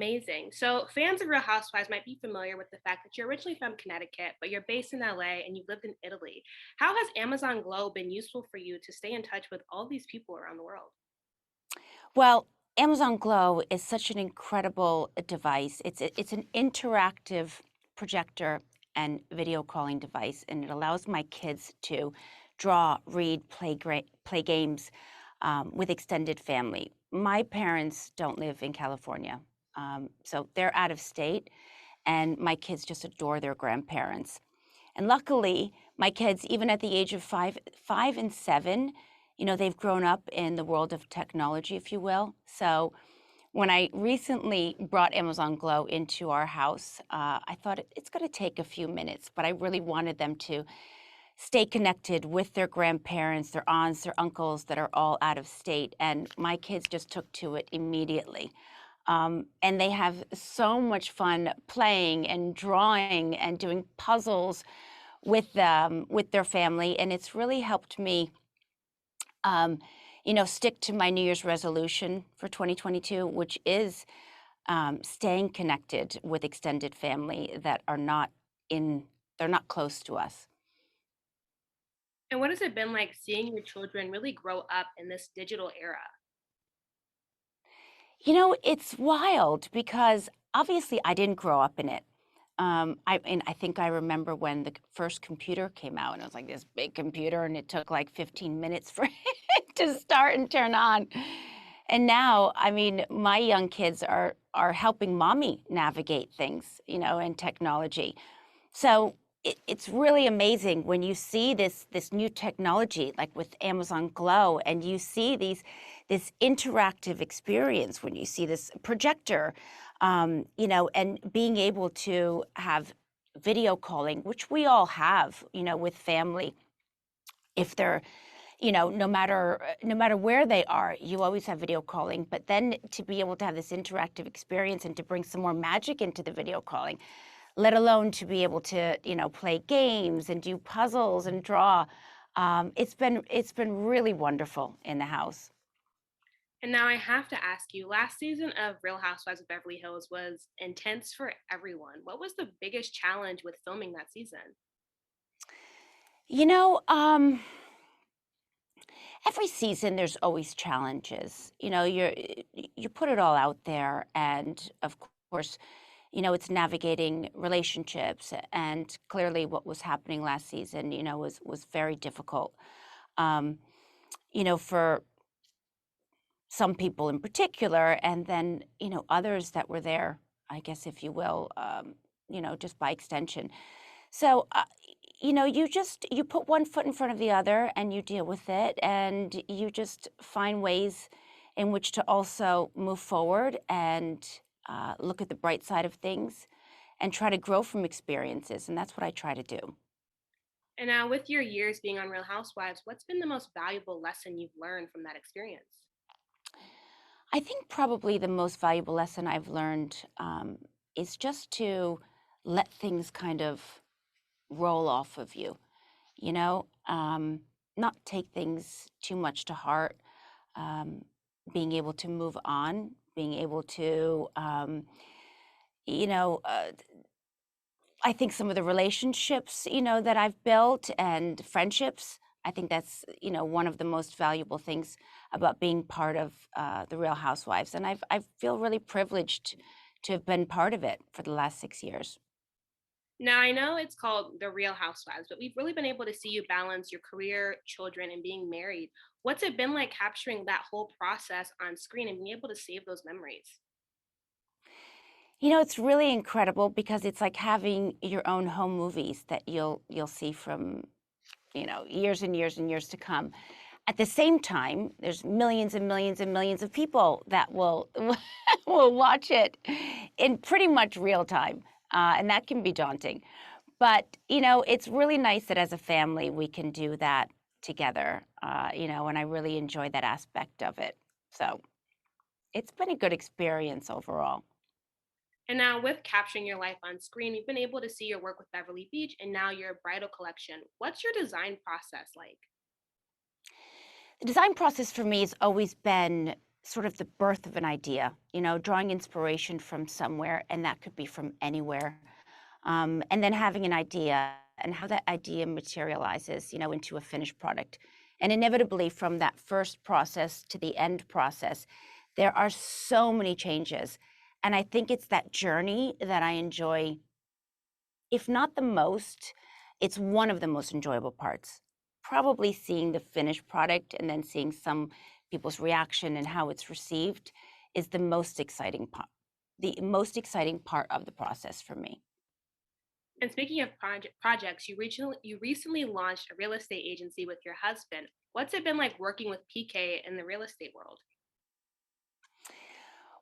Amazing. So, fans of Real Housewives might be familiar with the fact that you're originally from Connecticut, but you're based in LA and you've lived in Italy. How has Amazon Glow been useful for you to stay in touch with all these people around the world? Well, Amazon Glow is such an incredible device. It's an interactive projector and video calling device, and it allows my kids to draw, read, play games with extended family. My parents don't live in California, so they're out of state, and my kids just adore their grandparents. And luckily, my kids, even at the age of 5 and 7, they've grown up in the world of technology, if you will. So when I recently brought Amazon Glow into our house, I thought it's going to take a few minutes, but I really wanted them to stay connected with their grandparents, their aunts, their uncles that are all out of state. And my kids just took to it immediately. And they have so much fun playing and drawing and doing puzzles with their family, and it's really helped me, um, stick to my New Year's resolution for 2022, which is staying connected with extended family that are not in, they're not close to us. And what has it been like seeing your children really grow up in this digital era? It's wild because obviously I didn't grow up in it. I think I remember when the first computer came out, and it was like this big computer, and it took like 15 minutes for it to start and turn on. And now, I mean, my young kids are helping mommy navigate things, in technology. So it's really amazing when you see this new technology, like with Amazon Glow, and you see this interactive experience when you see this projector, and being able to have video calling, which we all have, with family. If they're, no matter where they are, you always have video calling. But then to be able to have this interactive experience and to bring some more magic into the video calling, let alone to be able to, play games and do puzzles and draw. It's been really wonderful in the house. And now I have to ask you, last season of Real Housewives of Beverly Hills was intense for everyone. What was the biggest challenge with filming that season? You know, um, every season there's always challenges. You put it all out there, and of course, it's navigating relationships. And clearly, what was happening last season, was very difficult. Um, for some people in particular, and then, others that were there, I guess, if you will, just by extension. So, you put one foot in front of the other and you deal with it, and you just find ways in which to also move forward and look at the bright side of things and try to grow from experiences. And that's what I try to do. And now, with your years being on Real Housewives, what's been the most valuable lesson you've learned from that experience? I think probably the most valuable lesson I've learned is just to let things kind of roll off of you, you know, um, not take things too much to heart, um, being able to move on, being able to, you know, uh, I think some of the relationships, that I've built and friendships, I think that's, one of the most valuable things about being part of the Real Housewives. And I feel really privileged to have been part of it for the last 6 years. Now, I know it's called The Real Housewives, but we've really been able to see you balance your career, children, and being married. What's it been like capturing that whole process on screen and being able to save those memories? It's really incredible because it's like having your own home movies that you'll see from, years and years and years to come. At the same time, there's millions and millions and millions of people that will will watch it in pretty much real time, and that can be daunting. But it's really nice that as a family we can do that together. And I really enjoy that aspect of it. So it's been a good experience overall. And now, with capturing your life on screen, we've been able to see your work with Beverly Beach and now your bridal collection. What's your design process like? The design process for me has always been sort of the birth of an idea, drawing inspiration from somewhere, and that could be from anywhere. And then having an idea and how that idea materializes, into a finished product. And inevitably, from that first process to the end process, there are so many changes. And I think it's that journey that I enjoy, if not the most, it's one of the most enjoyable parts. Probably seeing the finished product and then seeing some people's reaction and how it's received is the most exciting part. The most exciting part of the process for me. And speaking of projects, you recently launched a real estate agency with your husband. What's it been like working with PK in the real estate world?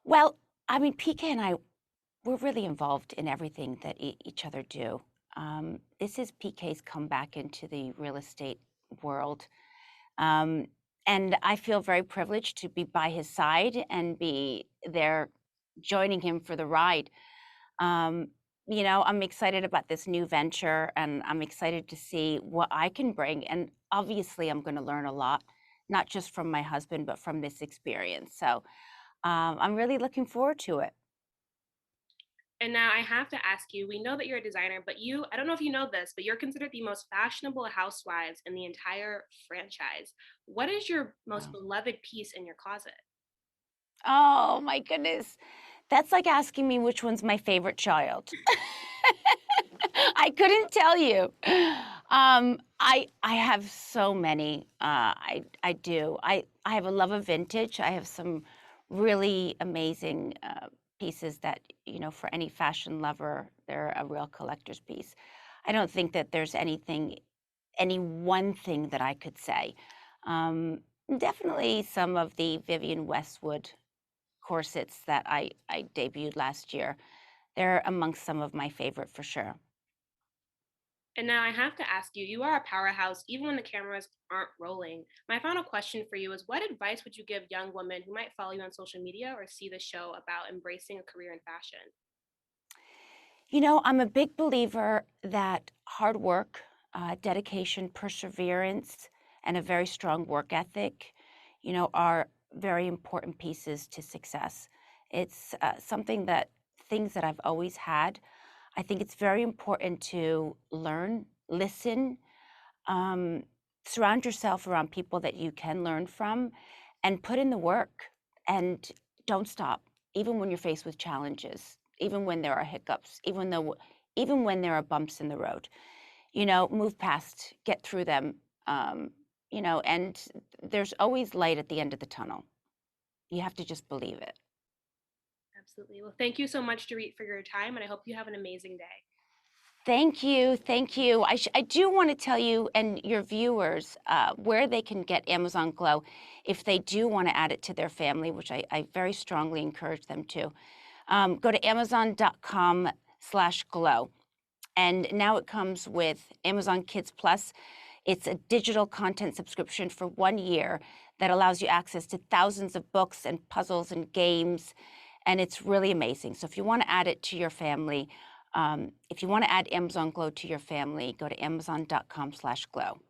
Well, I mean, PK and I, we're really involved in everything that each other do. This is PK's comeback into the real estate world. Um, and I feel very privileged to be by his side and be there joining him for the ride. Um, I'm excited about this new venture and I'm excited to see what I can bring. And obviously, I'm going to learn a lot, not just from my husband, but from this experience. So I'm really looking forward to it. And now I have to ask you, we know that you're a designer, but I don't know if you know this, but you're considered the most fashionable housewives in the entire franchise. What is your most Wow. beloved piece in your closet? Oh my goodness. That's like asking me which one's my favorite child. I couldn't tell you. I have so many. I do. I have a love of vintage. I have some really amazing pieces that for any fashion lover, they're a real collector's piece. I don't think that there's any one thing that I could say. Um, Definitely some of the Vivienne Westwood corsets that I debuted last year. They're amongst some of my favorite for sure. And now I have to ask you, you are a powerhouse even when the cameras aren't rolling. My final question for you is, what advice would you give young women who might follow you on social media or see the show about embracing a career in fashion? I'm a big believer that hard work, dedication, perseverance, and a very strong work ethic, are very important pieces to success. It's things that I've always had. I think it's very important to learn, listen, um, surround yourself around people that you can learn from, and put in the work. And don't stop, even when you're faced with challenges, even when there are hiccups, even when there are bumps in the road. Move past, get through them. And there's always light at the end of the tunnel. You have to just believe it. Absolutely. Well, thank you so much, Dorit, for your time, and I hope you have an amazing day. Thank you. Thank you. I do want to tell you and your viewers where they can get Amazon Glow if they do want to add it to their family, which I very strongly encourage them to. Go to amazon.com/glow. And now it comes with Amazon Kids Plus. It's a digital content subscription for 1 year that allows you access to thousands of books and puzzles and games. And it's really amazing. So if you want to add it to your family, if you want to add Amazon Glow to your family, go to amazon.com/glow.